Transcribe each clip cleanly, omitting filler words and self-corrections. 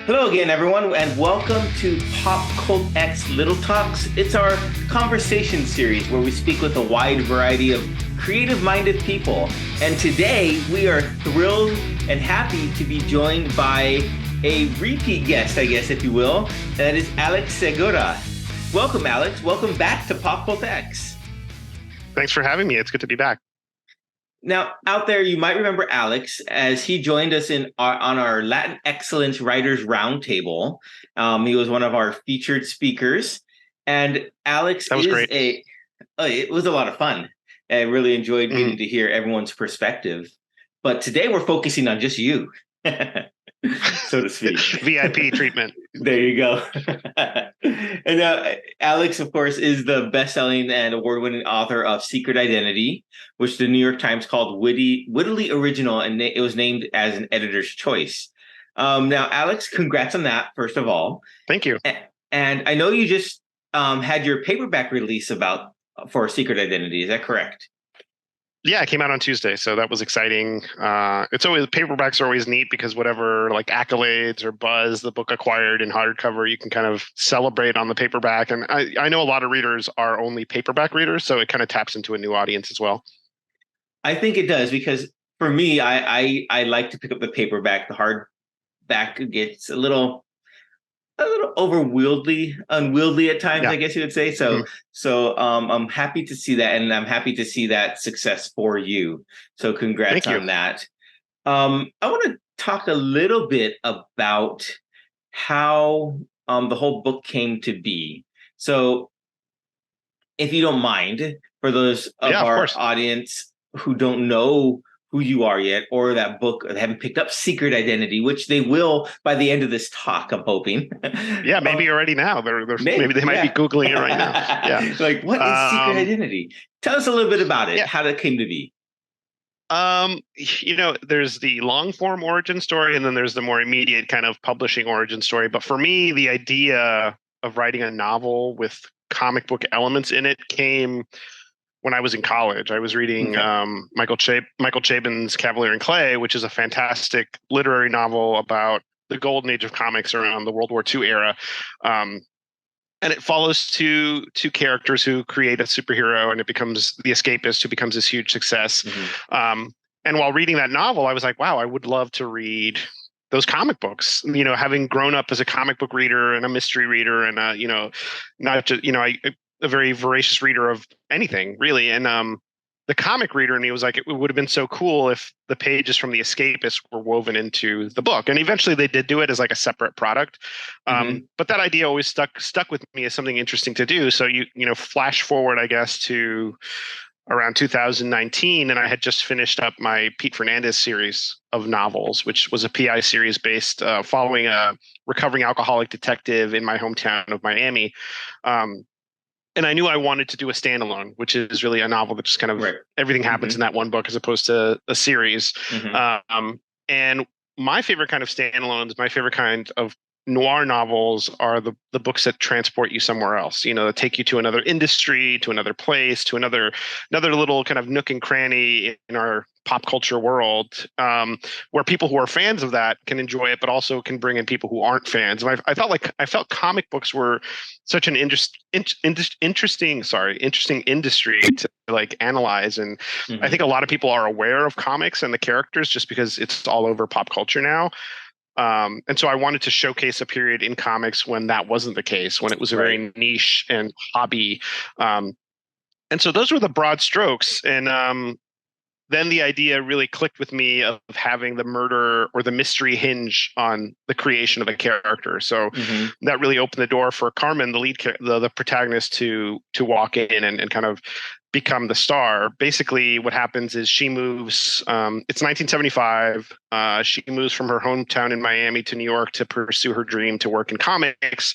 Hello again, everyone, and welcome to PopCultX Little Talks. It's our conversation series where we speak with a wide variety of creative-minded people. And today, we are thrilled and happy to be joined by a repeat guest, I guess, if you will. That is Alex Segura. Welcome, Alex. Welcome back to PopCultX. Thanks for having me. It's good to be back. Now, out there, you might remember Alex as he joined us on our Latin Excellence Writers Roundtable. He was one of our featured speakers, and Alex was great. It was a lot of fun. I really enjoyed getting to hear everyone's perspective. But today we're focusing on just you, so to speak. VIP treatment. There you go. And Alex, of course, is the best-selling and award-winning author of Secret Identity, which the New York Times called wittily original, and it was named as an editor's choice. Now, Alex, congrats on that, first of all. Thank you. And I know you just had your paperback release for Secret Identity. Is that correct? Yeah, it came out on Tuesday, so that was exciting. Paperbacks are always neat because whatever like accolades or buzz the book acquired in hardcover, you can kind of celebrate on the paperback. And I know a lot of readers are only paperback readers, so it kind of taps into a new audience as well. I think it does because for me, I like to pick up the paperback. The hardback gets a little unwieldy at times, yeah. I guess you would say. So I'm happy to see that, and I'm happy to see that success for you. So congrats on that. I want to talk a little bit about how the whole book came to be. So if you don't mind, for those of our audience who don't know who you are yet, or that book, they haven't picked up Secret Identity, which they will by the end of this talk, I'm hoping. Yeah, maybe already now. Maybe they might be Googling it right now. Yeah. Like, what is Secret Identity? Tell us a little bit about it, how that came to be. There's the long form origin story, and then there's the more immediate kind of publishing origin story. But for me, the idea of writing a novel with comic book elements in it came when I was in college. I was reading Michael Chabon's Cavalier and Clay, which is a fantastic literary novel about the golden age of comics around the World War II era. And it follows two characters who create a superhero, and it becomes the escapist who becomes this huge success. And while reading that novel, I was like, wow, I would love to read those comic books, having grown up as a comic book reader and a mystery reader and not just, a very voracious reader of anything, really. And the comic reader in me was like, it would have been so cool if the pages from The Escapist were woven into the book. And eventually they did do it as like a separate product. But that idea always stuck with me as something interesting to do. So flash forward, I guess, to around 2019, and I had just finished up my Pete Fernandez series of novels, which was a PI series based following a recovering alcoholic detective in my hometown of Miami. And I knew I wanted to do a standalone, which is really a novel that just kind of everything happens in that one book as opposed to a series. And my favorite kind of standalones, my favorite kind of noir novels are the books that transport you somewhere else, that take you to another industry, to another place, to another little kind of nook and cranny in our pop culture world, where people who are fans of that can enjoy it, but also can bring in people who aren't fans. And I felt comic books were such an interesting industry to like analyze. And I think a lot of people are aware of comics and the characters just because it's all over pop culture now. And so I wanted to showcase a period in comics when that wasn't the case, when it was a very niche and hobby. And so those were the broad strokes. And then the idea really clicked with me of having the murder or the mystery hinge on the creation of a character. So that really opened the door for Carmen, the protagonist, to walk in and kind of become the star. Basically, what happens is she moves. It's 1975. She moves from her hometown in Miami to New York to pursue her dream to work in comics.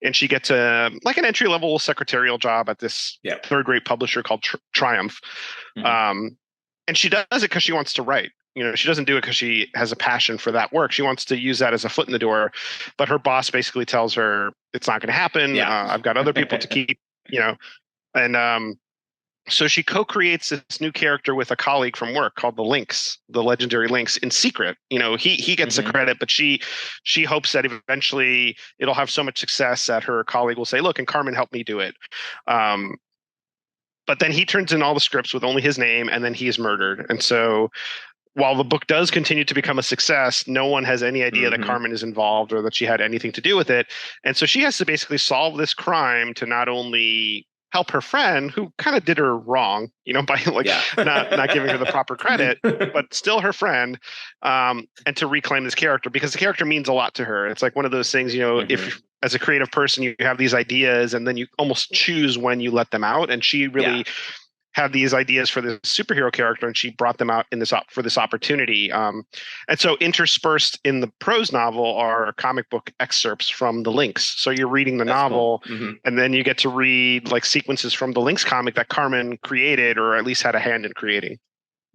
And she gets an entry-level secretarial job at this third-rate publisher called Triumph. And she does it because she wants to write. She doesn't do it because she has a passion for that work. She wants to use that as a foot in the door. But her boss basically tells her it's not going to happen. I've got other people to keep, and So she co-creates this new character with a colleague from work called the Lynx, the legendary Lynx, in secret. He gets the credit, but she hopes that eventually it'll have so much success that her colleague will say, "Look, and Carmen helped me do it." But then he turns in all the scripts with only his name, and then he is murdered. And so while the book does continue to become a success, no one has any idea that Carmen is involved or that she had anything to do with it. And so she has to basically solve this crime to not only help her friend, who kind of did her wrong, by not giving her the proper credit, but still her friend, and to reclaim this character, because the character means a lot to her. It's like one of those things, if as a creative person you have these ideas and then you almost choose when you let them out, and she really had these ideas for this superhero character, and she brought them out for this opportunity. And so interspersed in the prose novel are comic book excerpts from the Lynx. So you're reading the novel, and then you get to read like sequences from the Lynx comic that Carmen created, or at least had a hand in creating.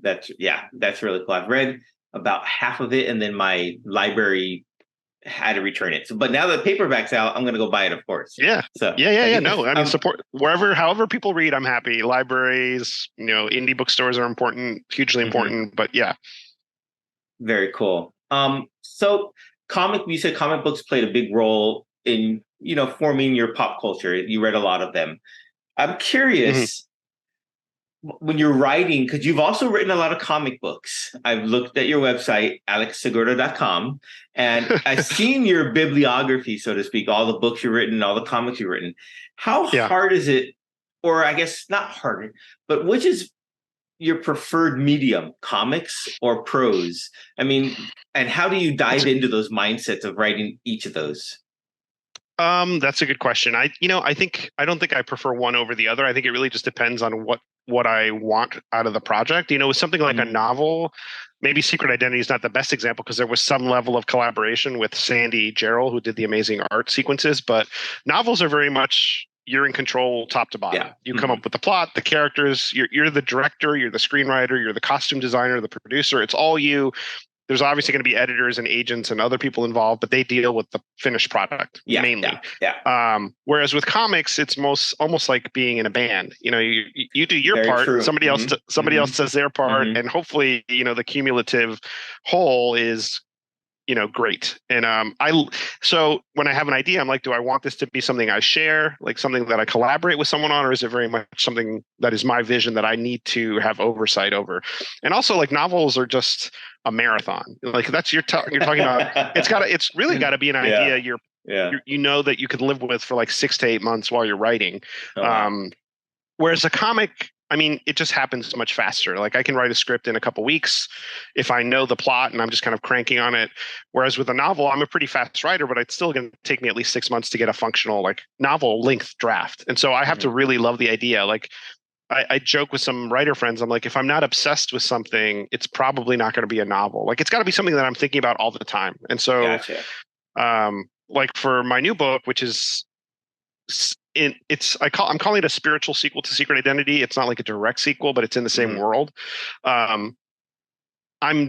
That's really cool. I've read about half of it, and then my library had to return it. But now that paperback's out, I'm going to go buy it, of course. Yeah. So No, I mean, support however people read. I'm happy. Libraries, indie bookstores are important, hugely important. But yeah, very cool. So you said comic books played a big role in forming your pop culture. You read a lot of them. I'm curious. When you're writing, because you've also written a lot of comic books. I've looked at your website, alexsegura.com, and I've seen your bibliography, so to speak, all the books you've written, all the comics you've written. How hard is it, or I guess not harder, but which is your preferred medium, comics or prose? I mean, and how do you dive into those mindsets of writing each of those? That's a good question. I don't think I prefer one over the other. I think it really just depends on what I want out of the project. With something like a novel, maybe Secret Identity is not the best example because there was some level of collaboration with Sandy Jarrell, who did the amazing art sequences. But novels are very much you're in control top to bottom. Yeah. You come up with the plot, the characters, you're the director, you're the screenwriter, you're the costume designer, the producer. It's all you. There's obviously going to be editors and agents and other people involved, but they deal with the finished product mainly. Whereas with comics, it's almost like being in a band. You do your part, true. Somebody else does their part, and hopefully, the cumulative whole is great. And so when I have an idea, I'm like, do I want this to be something I share, like something that I collaborate with someone on, or is it very much something that is my vision that I need to have oversight over? And also, like, novels are just a marathon. Like that's you're talking about. It's really got to be an idea you know that you could live with for like 6 to 8 months while you're writing. Whereas a comic, I mean, it just happens much faster. Like I can write a script in a couple weeks if I know the plot and I'm just kind of cranking on it. Whereas with a novel, I'm a pretty fast writer, but it's still going to take me at least 6 months to get a functional like novel length draft. And so I have to really love the idea. Like I joke with some writer friends. I'm like, if I'm not obsessed with something, it's probably not going to be a novel. Like it's got to be something that I'm thinking about all the time. And so, like for my new book, which is I'm calling it a spiritual sequel to Secret Identity. It's not like a direct sequel, but it's in the same world. I'm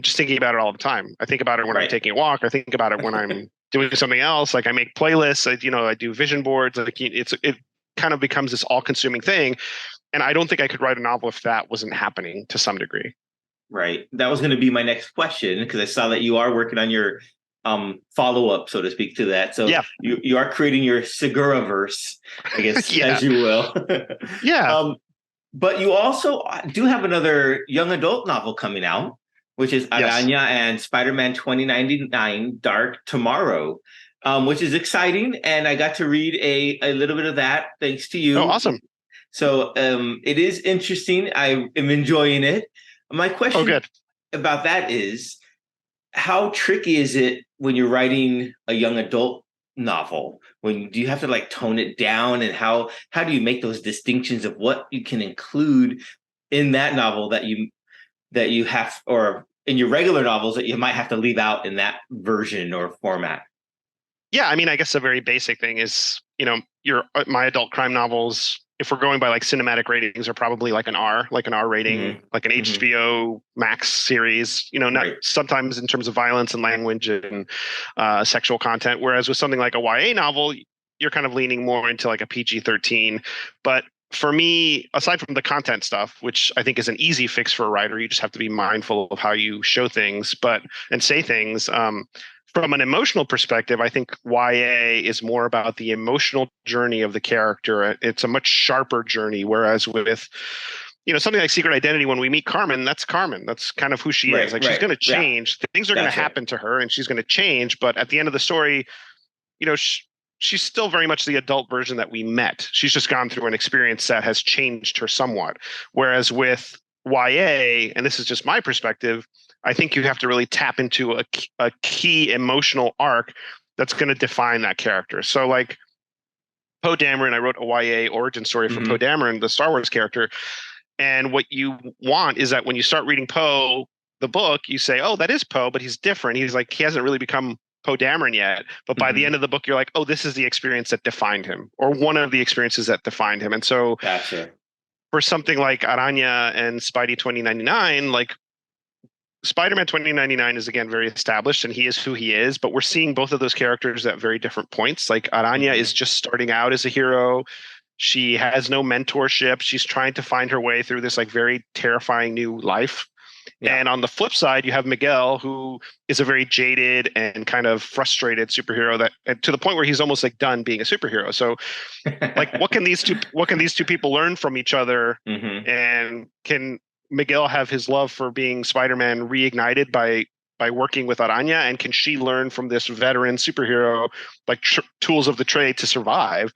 just thinking about it all the time. I think about it when I'm taking a walk. I think about it when I'm doing something else. Like I make playlists. I do vision boards. Like it kind of becomes this all-consuming thing. And I don't think I could write a novel if that wasn't happening to some degree. Right. That was going to be my next question, because I saw that you are working on your follow-up, so to speak, to that. So you are creating your Segura-verse, I guess, as you will. But you also do have another young adult novel coming out, which is Araña and Spider-Man 2099 Dark Tomorrow, which is exciting. And I got to read a little bit of that thanks to you. Oh, awesome. So it is interesting. I am enjoying it. My question about that is, how tricky is it when you're writing a young adult novel? Do you have to like tone it down, and how do you make those distinctions of what you can include in that novel that you have, or in your regular novels that you might have to leave out in that version or format? Yeah, I mean, I guess a very basic thing is, my adult crime novels, if we're going by like cinematic ratings, are probably like an R rating, like an HBO Max series, not sometimes in terms of violence and language and sexual content. Whereas with something like a YA novel, you're kind of leaning more into like a PG-13. But for me, aside from the content stuff, which I think is an easy fix for a writer, you just have to be mindful of how you show things, and say things. From an emotional perspective, I think YA is more about the emotional journey of the character. It's a much sharper journey, whereas with something like Secret Identity, when we meet Carmen, that's Carmen. That's kind of who she is. Like she's going to change. Yeah. Things are going to happen to her, and she's going to change. But at the end of the story, she's still very much the adult version that we met. She's just gone through an experience that has changed her somewhat. Whereas with YA, and this is just my perspective, I think you have to really tap into a key emotional arc that's going to define that character. So like Poe Dameron, I wrote a YA origin story for Poe Dameron, the Star Wars character. And what you want is that when you start reading Poe, the book, you say, oh, that is Poe, but he's different. He hasn't really become Poe Dameron yet, but by the end of the book, you're like, oh, this is the experience that defined him, or one of the experiences that defined him. And so for something like Araña and Spidey 2099, like Spider-Man 2099 is again very established and he is who he is, but we're seeing both of those characters at very different points. Like Araña is just starting out as a hero. She has no mentorship. She's trying to find her way through this like very terrifying new life. Yeah. And on the flip side, you have Miguel, who is a very jaded and kind of frustrated superhero that to the point where he's almost like done being a superhero. So like what can these two people learn from each other? And can Miguel have his love for being Spider-Man reignited by working with Araña? And can she learn from this veteran superhero like tools of the trade to survive?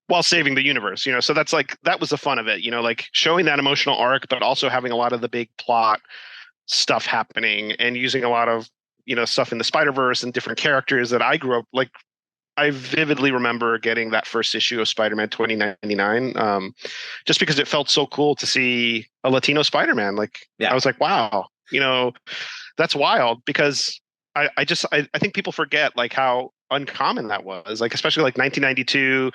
While saving the universe, so that was the fun of it, like showing that emotional arc, but also having a lot of the big plot stuff happening and using a lot of, stuff in the Spider-Verse and different characters that I grew up, like I vividly remember getting that first issue of Spider-Man 2099, just because it felt so cool to see a Latino Spider-Man. I was like, wow, that's wild, because I think people forget like how uncommon that was, like, especially like 1992.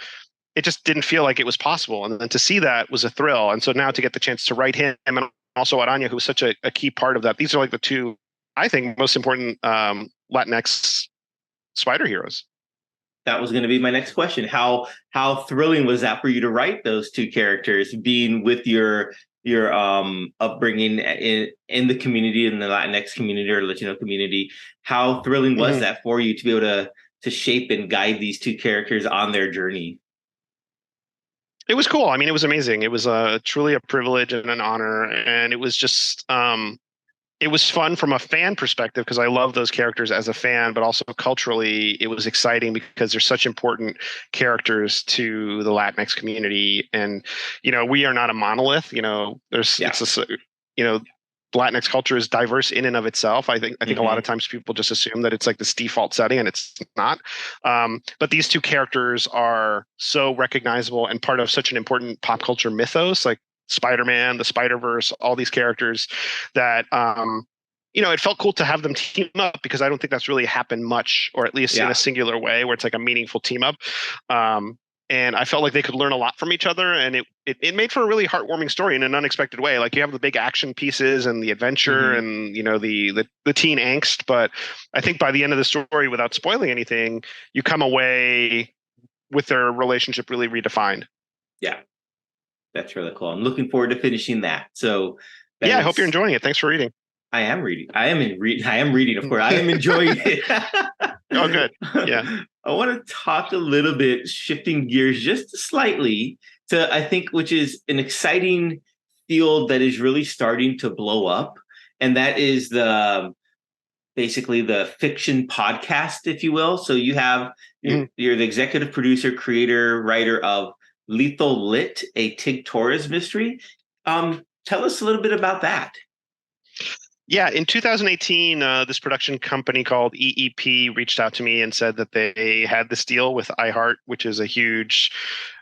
It just didn't feel like it was possible. And then to see that was a thrill. And so now to get the chance to write him and also Araña, who was such a key part of that. These are like the two, I think, most important Latinx spider heroes. That was going to be my next question. How thrilling was that for you to write those two characters, being with your upbringing in the community, in the Latinx community or Latino community? How thrilling was that for you to be able to shape and guide these two characters on their journey? It was cool. I mean, it was amazing. It was truly a privilege and an honor. And it was just, it was fun from a fan perspective because I love those characters as a fan, but also culturally, it was exciting because they're such important characters to the Latinx community. And, we are not a monolith. Latinx culture is diverse in and of itself. I think a lot of times people just assume that it's like this default setting, and it's not. But these two characters are so recognizable and part of such an important pop culture mythos, like Spider-Man, the Spider-Verse, all these characters that, it felt cool to have them team up, because I don't think that's really happened much, or at least in a singular way where it's like a meaningful team up. And I felt like they could learn a lot from each other, and it made for a really heartwarming story in an unexpected way. Like you have the big action pieces and the adventure and the teen angst, but I think by the end of the story, without spoiling anything, you come away with their relationship really redefined. Yeah, that's really cool. I'm looking forward to finishing that. So I hope you're enjoying it. Thanks for reading. I am reading. I am reading. Of course, I am enjoying it. Oh, good. Yeah. I want to talk a little bit, shifting gears just slightly to, I think, which is an exciting field that is really starting to blow up. And that is basically the fiction podcast, if you will. So you have, you're the executive producer, creator, writer of Lethal Lit, a Tig Torres mystery. Tell us a little bit about that. Yeah, in 2018, this production company called EEP reached out to me and said that they had this deal with iHeart, which is a huge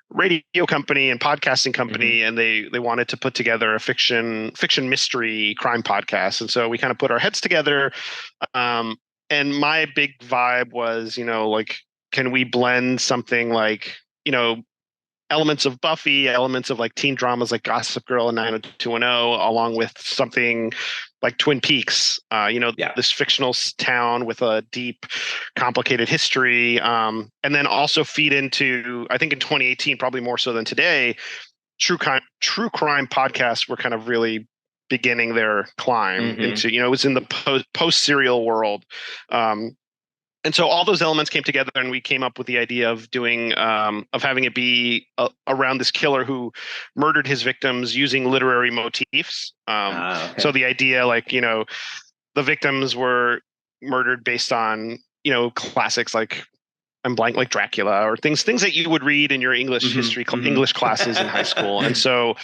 radio company and podcasting company, and they wanted to put together a fiction mystery crime podcast. And so we kind of put our heads together. And my big vibe was, like, can we blend something like, elements of Buffy, elements of like teen dramas like Gossip Girl and 90210, along with something like Twin Peaks, this fictional town with a deep, complicated history, and then also feed into, I think in 2018, probably more so than today, true crime podcasts were kind of really beginning their climb into, it was in the post serial world. And so all those elements came together, and we came up with the idea of doing, of having it be around this killer who murdered his victims using literary motifs. So the idea, the victims were murdered based on, classics like, I'm blank, like Dracula, or things that you would read in your English history, English classes in high school. And so,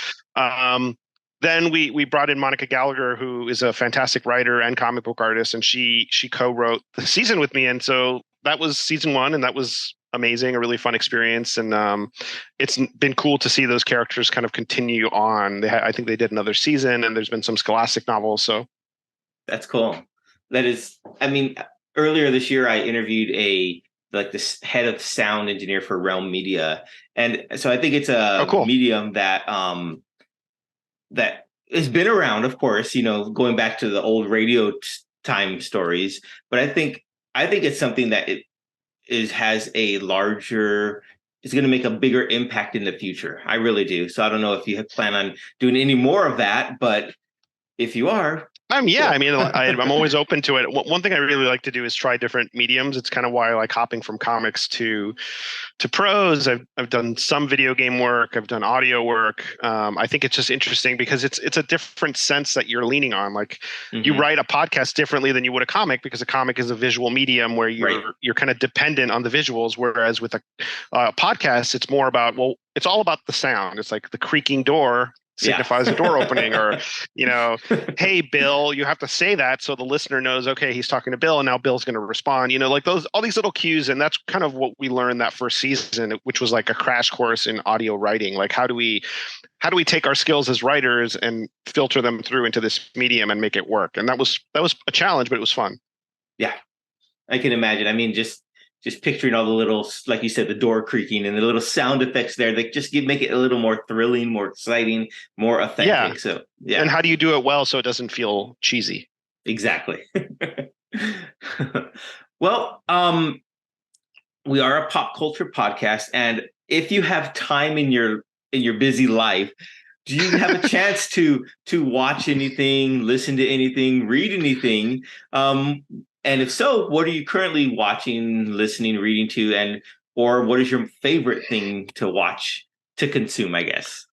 then we brought in Monica Gallagher, who is a fantastic writer and comic book artist, and she co-wrote the season with me. And so that was season 1, and that was amazing, a really fun experience. And it's been cool to see those characters kind of continue on. I think they did another season, and there's been some Scholastic novels. So that's cool. That is, I mean, earlier this year I interviewed this head of sound engineer for Realm Media, and so I think it's a medium that that has been around, of course, going back to the old radio time stories. But I think it's something that has a larger, is going to make a bigger impact in the future. I really do. So I don't know if you plan on doing any more of that, but if you are. Yeah, I mean, I'm always open to it. One thing I really like to do is try different mediums. It's kind of why I like hopping from comics to prose. I've done some video game work. I've done audio work. I think it's just interesting because it's a different sense that you're leaning on. Like you write a podcast differently than you would a comic, because a comic is a visual medium where you're kind of dependent on the visuals. Whereas with a podcast, it's more about, it's all about the sound. It's like the creaking door signifies a door opening, or hey Bill, you have to say that so the listener knows, okay, he's talking to Bill, and now Bill's going to respond, like all these little cues. And that's kind of what we learned that first season, which was like a crash course in audio writing. Like how do we take our skills as writers and filter them through into this medium and make it work? And that was a challenge, but it was fun. Yeah, I can imagine. I mean, just picturing all the little, like you said, the door creaking and the little sound effects there that just make it a little more thrilling, more exciting, more authentic. Yeah. So, yeah. And how do you do it well so it doesn't feel cheesy? Exactly. Well, we are a pop culture podcast, and if you have time in your busy life, do you have a chance to watch anything, listen to anything, read anything? And if so, what are you currently watching, listening, reading to, or what is your favorite thing to watch, to consume, I guess?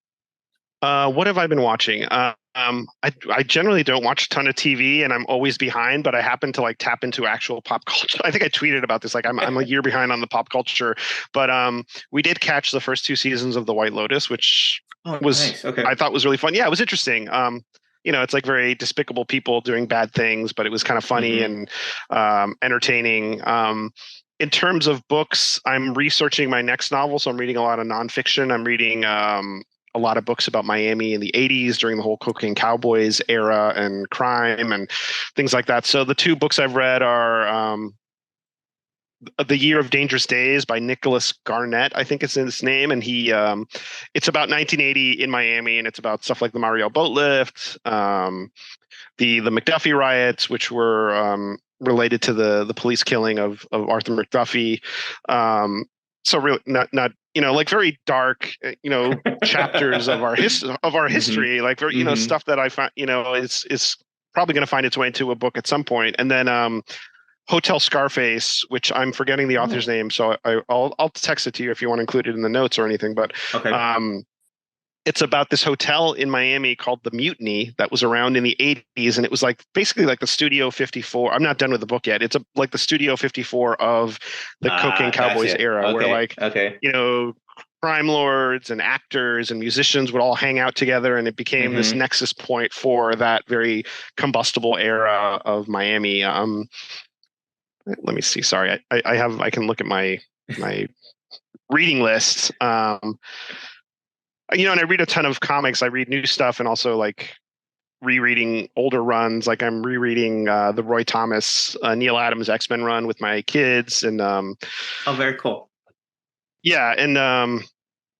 What have I been watching? I generally don't watch a ton of TV, and I'm always behind, but I happen to tap into actual pop culture. I think I tweeted about this. Like I'm a year behind on the pop culture, but we did catch the first 2 seasons of The White Lotus, which was nice. Okay. I thought was really fun. Yeah, it was interesting. It's like very despicable people doing bad things, but it was kind of funny and entertaining. In terms of books, I'm researching my next novel, so I'm reading a lot of nonfiction. I'm reading a lot of books about Miami in the 80s during the whole Cocaine Cowboys era and crime and things like that. So the 2 books I've read are The Year of Dangerous Days by Nicholas Garnett, I think it's his name. And he, it's about 1980 in Miami, and it's about stuff like the Mariel boat lift, the McDuffie riots, which were related to the police killing of Arthur McDuffie. So really not like very dark, chapters of our history, like very, stuff that I find, is probably going to find its way into a book at some point. And then Hotel Scarface, which I'm forgetting the author's name, so I'll text it to you if you want to include it in the notes or anything. But it's about this hotel in Miami called the Mutiny that was around in the 80s, and it was basically like the Studio 54. I'm not done with the book yet. It's like the Studio 54 of the Cocaine Cowboys era, where crime lords and actors and musicians would all hang out together, and it became this nexus point for that very combustible era of Miami. Let me see. Sorry, I can look at my reading list. And I read a ton of comics. I read new stuff, and also rereading older runs. Like I'm rereading the Roy Thomas, Neil Adams X-Men run with my kids, and very cool. Yeah, and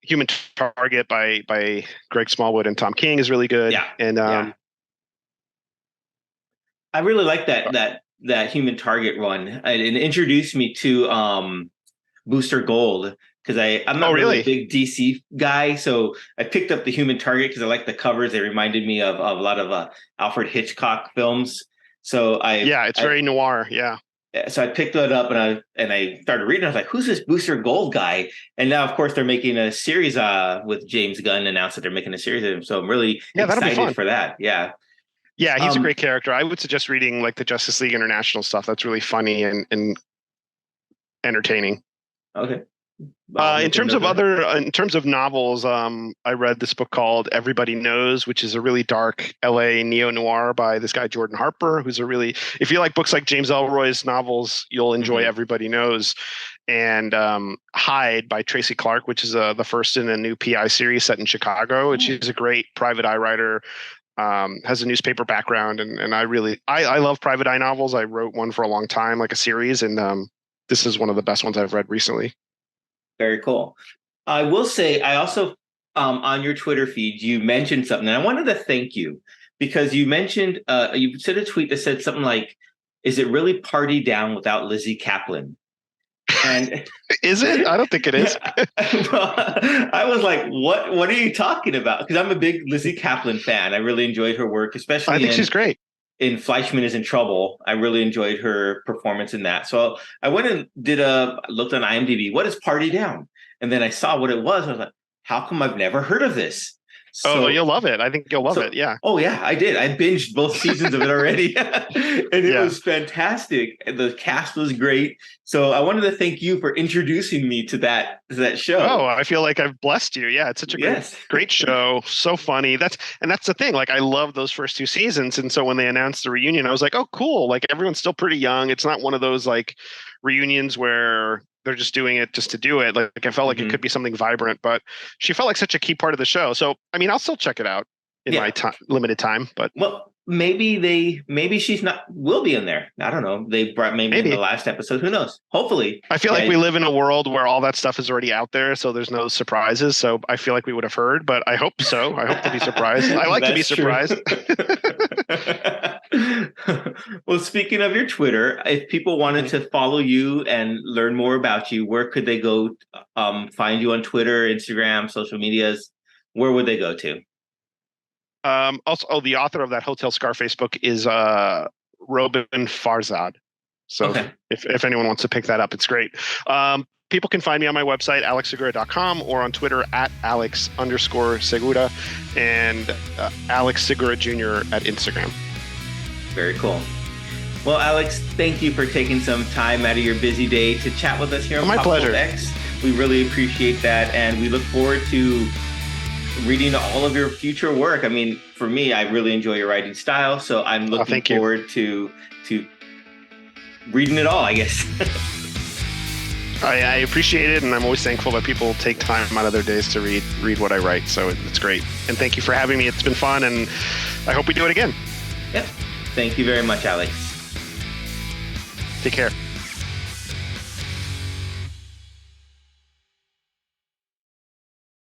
Human Target by Greg Smallwood and Tom King is really good. Yeah, and I really like that Human Target run. It introduced me to Booster Gold because I'm not really a big DC guy, so I picked up the Human Target because I like the covers. They reminded me of a lot of Alfred Hitchcock films. So it's very noir. Yeah. So I picked that up and I started reading. I was like, "Who's this Booster Gold guy?" And now, of course, they're making a series. With James Gunn announced that they're making a series of him. So I'm really excited for that. Yeah. Yeah, he's a great character. I would suggest reading like the Justice League International stuff. That's really funny and entertaining. Okay. In terms of novels, I read this book called Everybody Knows, which is a really dark LA neo-noir by this guy Jordan Harper, who's if you like books like James Ellroy's novels, you'll enjoy Everybody Knows. And Hyde by Tracy Clark, which is the first in a new PI series set in Chicago. And she's a great private eye writer. Has a newspaper background, and I love private eye novels. I wrote one for a long time, like a series, and this is one of the best ones I've read recently. Very cool. I will say, I also on your Twitter feed, you mentioned something, and I wanted to thank you because you mentioned you said a tweet that said something like, "Is it really party down without Lizzie Kaplan?" And is it? I don't think it is. Well, I was like, what are you talking about? Because I'm a big Lizzie Kaplan fan. I really enjoyed her work, especially I think she's great. In Fleischman is in Trouble. I really enjoyed her performance in that. So I went and looked on IMDb. What is Party Down? And then I saw what it was. I was like, how come I've never heard of this? So, you'll love it. I think you'll love it. Yeah. Oh yeah, I did. I binged both seasons of it already. And it was fantastic. The cast was great. So I wanted to thank you for introducing me to that show. Oh, I feel like I've blessed you. Yeah, it's such a great show. So funny. That's the thing. Like I love those first two seasons. And so when they announced the reunion, I was like, oh, cool. Like everyone's still pretty young. It's not one of those like reunions where they're just doing it just to do it. Like I felt like it could be something vibrant, but she felt like such a key part of the show. So, I mean, I'll still check it out in my limited time, but maybe she's will be in there. I don't know. They brought maybe in the last episode. Who knows? Hopefully. I feel like we live in a world where all that stuff is already out there. So there's no surprises. So I feel like we would have heard, but I hope so. I hope to be surprised. I like to be surprised. Well, speaking of your Twitter, if people wanted to follow you and learn more about you, where could they go find you on Twitter, Instagram, social medias? Where would they go to? Also, the author of that Hotel Scarface book is Robin Farzad. So if anyone wants to pick that up, it's great. People can find me on my website, alexsegura.com, or on Twitter at @Alex_Segura and Alex Segura Jr. at Instagram. Very cool. Well, Alex, thank you for taking some time out of your busy day to chat with us here on PopCultX. We really appreciate that, and we look forward to reading all of your future work. I mean, for me, I really enjoy your writing style, so I'm looking forward to reading it all, I guess. I appreciate it, and I'm always thankful that people take time out of their days to read what I write. So it's great. And thank you for having me. It's been fun, and I hope we do it again. Yep. Thank you very much, Alex. Take care.